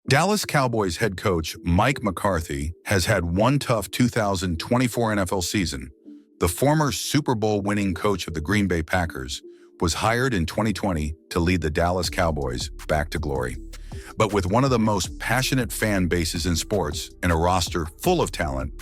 Dallas Cowboys head coach Mike McCarthy has had one tough 2024 NFL season. The former Super Bowl winning coach of the Green Bay Packers was hired in 2020 to lead the Dallas Cowboys back to glory. But with one of the most passionate fan bases in sports and a roster full of talent,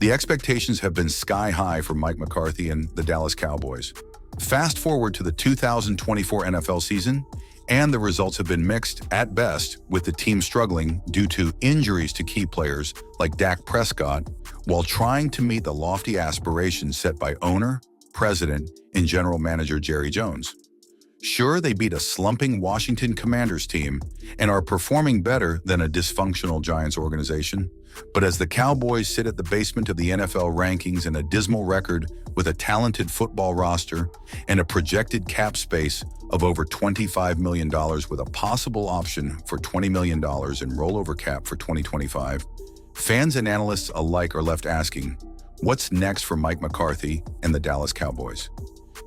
the expectations have been sky high for Mike McCarthy and the Dallas Cowboys. Fast forward to the 2024 NFL season, and the results have been mixed at best, with the team struggling due to injuries to key players like Dak Prescott, while trying to meet the lofty aspirations set by owner, president, and general manager Jerry Jones. Sure, they beat a slumping Washington Commanders team and are performing better than a dysfunctional Giants organization, but as the Cowboys sit at the basement of the NFL rankings in a dismal record with a talented football roster and a projected cap space of over $25 million with a possible option for $20 million in rollover cap for 2025, fans and analysts alike are left asking, what's next for Mike McCarthy and the Dallas Cowboys?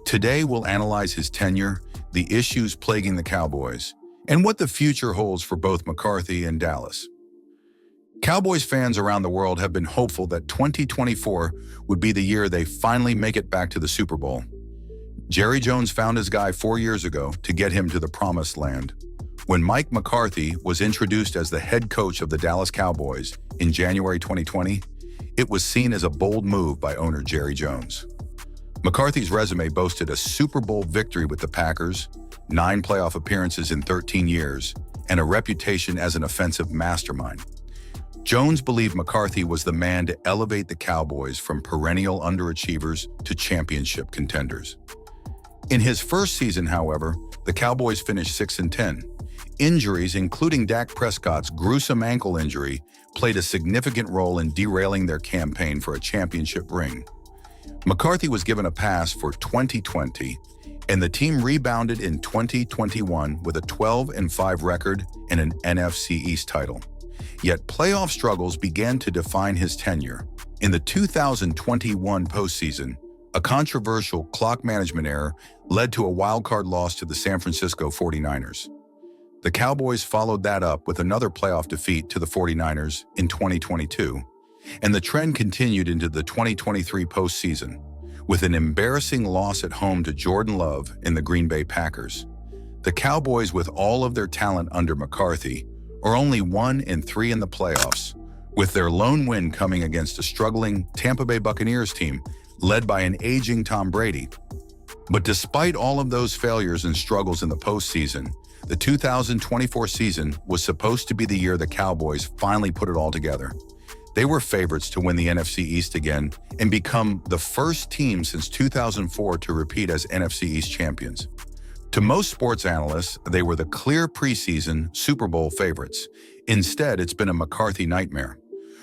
Today, we'll analyze his tenure, the issues plaguing the Cowboys, and what the future holds for both McCarthy and Dallas. Cowboys fans around the world have been hopeful that 2024 would be the year they finally make it back to the Super Bowl. Jerry Jones found his guy 4 years ago to get him to the promised land. When Mike McCarthy was introduced as the head coach of the Dallas Cowboys in January 2020, it was seen as a bold move by owner Jerry Jones. McCarthy's resume boasted a Super Bowl victory with the Packers, 9 playoff appearances in 13 years, and a reputation as an offensive mastermind. Jones believed McCarthy was the man to elevate the Cowboys from perennial underachievers to championship contenders. In his first season, however, the Cowboys finished 6-10. Injuries, including Dak Prescott's gruesome ankle injury, played a significant role in derailing their campaign for a championship ring. McCarthy was given a pass for 2020, and the team rebounded in 2021 with a 12-5 record and an NFC East title. Yet playoff struggles began to define his tenure. In the 2021 postseason, a controversial clock management error led to a wild-card loss to the San Francisco 49ers. The Cowboys followed that up with another playoff defeat to the 49ers in 2022, and the trend continued into the 2023 postseason, with an embarrassing loss at home to Jordan Love and the Green Bay Packers. The Cowboys, with all of their talent under McCarthy, are only 1-3 in the playoffs, with their lone win coming against a struggling Tampa Bay Buccaneers team led by an aging Tom Brady. But despite all of those failures and struggles in the postseason, the 2024 season was supposed to be the year the Cowboys finally put it all together. They were favorites to win the NFC East again and become the first team since 2004 to repeat as NFC East champions. To most sports analysts, they were the clear preseason Super Bowl favorites. Instead, it's been a McCarthy nightmare.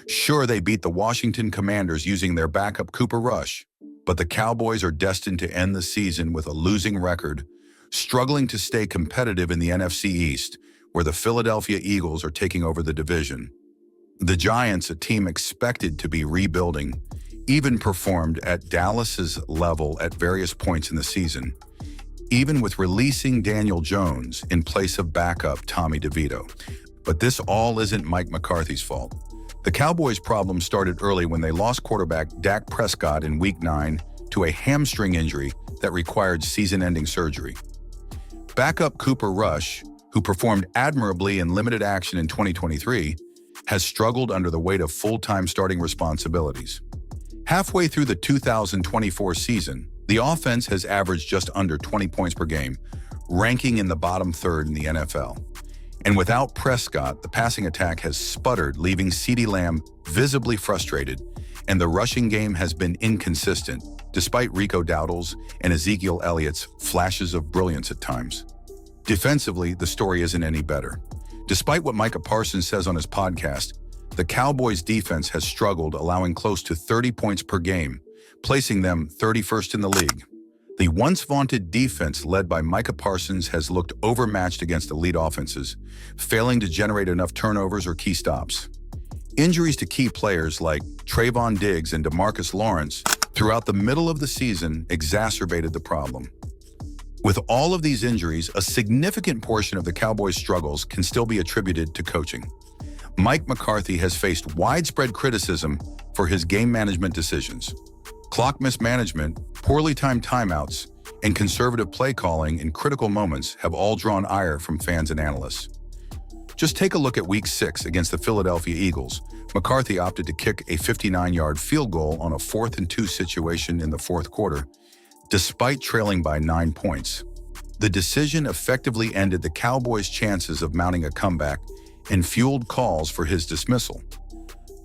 Sure, they beat the Washington Commanders using their backup Cooper Rush, but the Cowboys are destined to end the season with a losing record, struggling to stay competitive in the NFC East, where the Philadelphia Eagles are taking over the division. The Giants, a team expected to be rebuilding, even performed at Dallas's level at various points in the season, even with releasing Daniel Jones in place of backup Tommy DeVito. But this all isn't Mike McCarthy's fault. The Cowboys' problem started early when they lost quarterback Dak Prescott in Week 9 to a hamstring injury that required season-ending surgery. Backup Cooper Rush, who performed admirably in limited action in 2023, has struggled under the weight of full-time starting responsibilities. Halfway through the 2024 season, the offense has averaged just under 20 points per game, ranking in the bottom third in the NFL. And without Prescott, the passing attack has sputtered, leaving CeeDee Lamb visibly frustrated, and the rushing game has been inconsistent, despite Rico Dowdle's and Ezekiel Elliott's flashes of brilliance at times. Defensively, the story isn't any better. Despite what Micah Parsons says on his podcast, the Cowboys' defense has struggled, allowing close to 30 points per game, placing them 31st in the league. The once vaunted defense led by Micah Parsons has looked overmatched against elite offenses, failing to generate enough turnovers or key stops. Injuries to key players like Trayvon Diggs and DeMarcus Lawrence throughout the middle of the season exacerbated the problem. With all of these injuries, a significant portion of the Cowboys' struggles can still be attributed to coaching. Mike McCarthy has faced widespread criticism for his game management decisions. Clock mismanagement, poorly timed timeouts, and conservative play calling in critical moments have all drawn ire from fans and analysts. Just take a look at Week 6 against the Philadelphia Eagles. McCarthy opted to kick a 59-yard field goal on a 4th and 2 situation in the fourth quarter, despite trailing by 9 points. The decision effectively ended the Cowboys' chances of mounting a comeback and fueled calls for his dismissal.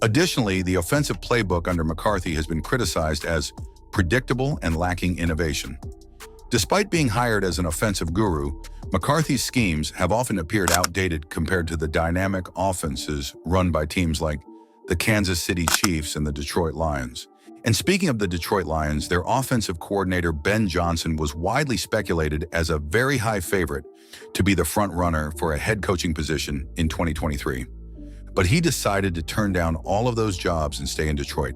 Additionally, the offensive playbook under McCarthy has been criticized as predictable and lacking innovation. Despite being hired as an offensive guru, McCarthy's schemes have often appeared outdated compared to the dynamic offenses run by teams like the Kansas City Chiefs and the Detroit Lions. And speaking of the Detroit Lions, their offensive coordinator Ben Johnson was widely speculated as a very high favorite to be the front runner for a head coaching position in 2023. But he decided to turn down all of those jobs and stay in Detroit.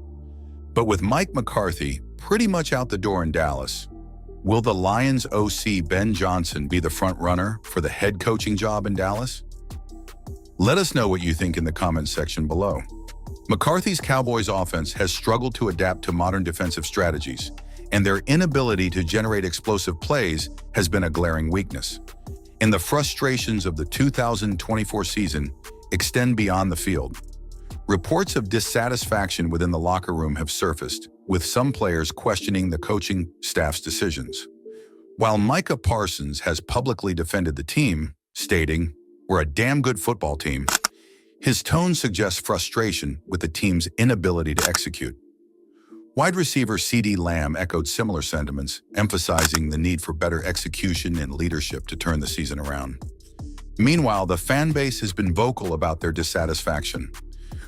But with Mike McCarthy pretty much out the door in Dallas, will the Lions OC Ben Johnson be the front runner for the head coaching job in Dallas? Let us know what you think in the comments section below. McCarthy's Cowboys offense has struggled to adapt to modern defensive strategies, and their inability to generate explosive plays has been a glaring weakness. And the frustrations of the 2024 season extend beyond the field. Reports of dissatisfaction within the locker room have surfaced, with some players questioning the coaching staff's decisions. While Micah Parsons has publicly defended the team, stating, "We're a damn good football team," his tone suggests frustration with the team's inability to execute. Wide receiver CeeDee Lamb echoed similar sentiments, emphasizing the need for better execution and leadership to turn the season around. Meanwhile, the fan base has been vocal about their dissatisfaction.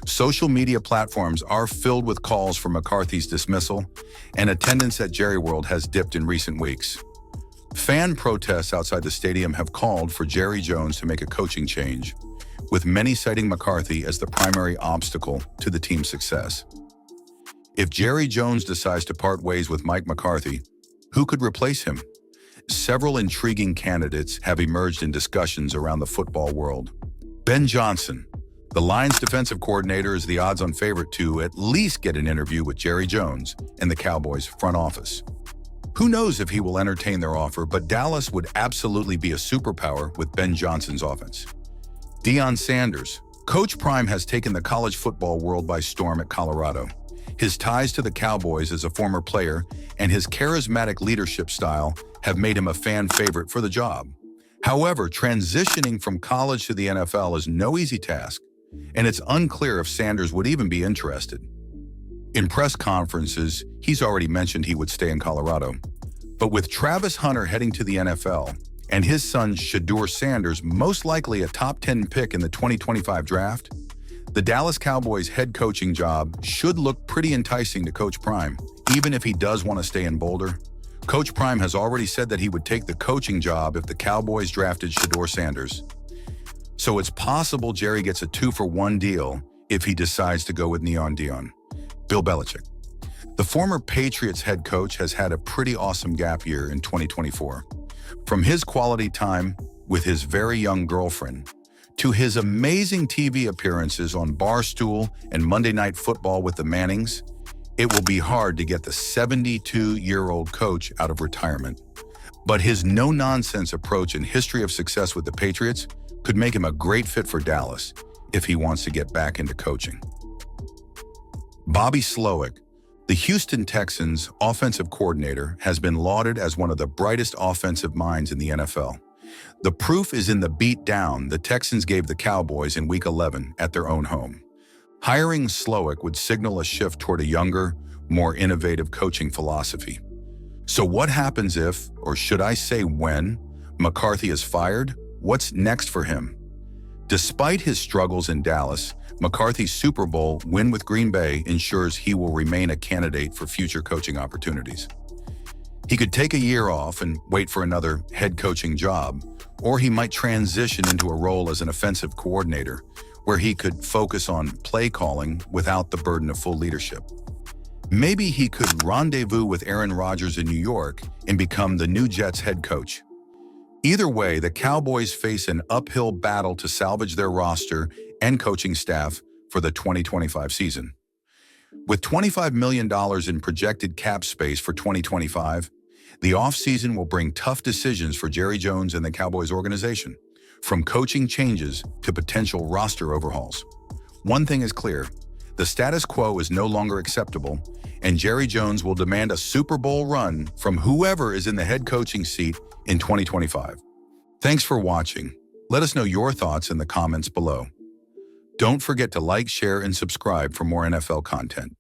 Social media platforms are filled with calls for McCarthy's dismissal, and attendance at Jerry World has dipped in recent weeks. Fan protests outside the stadium have called for Jerry Jones to make a coaching change, with many citing McCarthy as the primary obstacle to the team's success. If Jerry Jones decides to part ways with Mike McCarthy, who could replace him? Several intriguing candidates have emerged in discussions around the football world. Ben Johnson, the Lions defensive coordinator, is the odds-on favorite to at least get an interview with Jerry Jones and the Cowboys front office. Who knows if he will entertain their offer, but Dallas would absolutely be a superpower with Ben Johnson's offense. Deion Sanders. Coach Prime has taken the college football world by storm at Colorado. His ties to the Cowboys as a former player and his charismatic leadership style have made him a fan favorite for the job. However, transitioning from college to the NFL is no easy task, and it's unclear if Sanders would even be interested. In press conferences, he's already mentioned he would stay in Colorado. But with Travis Hunter heading to the NFL and his son Shedeur Sanders most likely a top 10 pick in the 2025 draft, the Dallas Cowboys head coaching job should look pretty enticing to Coach Prime, even if he does want to stay in Boulder. Coach Prime has already said that he would take the coaching job if the Cowboys drafted Shedeur Sanders. So it's possible Jerry gets a 2-for-1 deal if he decides to go with Neon Deion. Bill Belichick. The former Patriots head coach has had a pretty awesome gap year in 2024. From his quality time with his very young girlfriend, to his amazing TV appearances on Barstool and Monday Night Football with the Mannings, it will be hard to get the 72-year-old coach out of retirement. But his no-nonsense approach and history of success with the Patriots could make him a great fit for Dallas if he wants to get back into coaching. Bobby Slowick, the Houston Texans offensive coordinator, has been lauded as one of the brightest offensive minds in the NFL. The proof is in the beatdown the Texans gave the Cowboys in Week 11 at their own home. Hiring Slowick would signal a shift toward a younger, more innovative coaching philosophy. So what happens if, or should I say when, McCarthy is fired? What's next for him? Despite his struggles in Dallas, McCarthy's Super Bowl win with Green Bay ensures he will remain a candidate for future coaching opportunities. He could take a year off and wait for another head coaching job, or he might transition into a role as an offensive coordinator, where he could focus on play calling without the burden of full leadership. Maybe he could rendezvous with Aaron Rodgers in New York and become the new Jets head coach. Either way, the Cowboys face an uphill battle to salvage their roster and coaching staff for the 2025 season. With $25 million in projected cap space for 2025, the offseason will bring tough decisions for Jerry Jones and the Cowboys organization, from coaching changes to potential roster overhauls. One thing is clear, the status quo is no longer acceptable, and Jerry Jones will demand a Super Bowl run from whoever is in the head coaching seat in 2025. Thanks for watching. Let us know your thoughts in the comments below. Don't forget to like, share, and subscribe for more NFL content.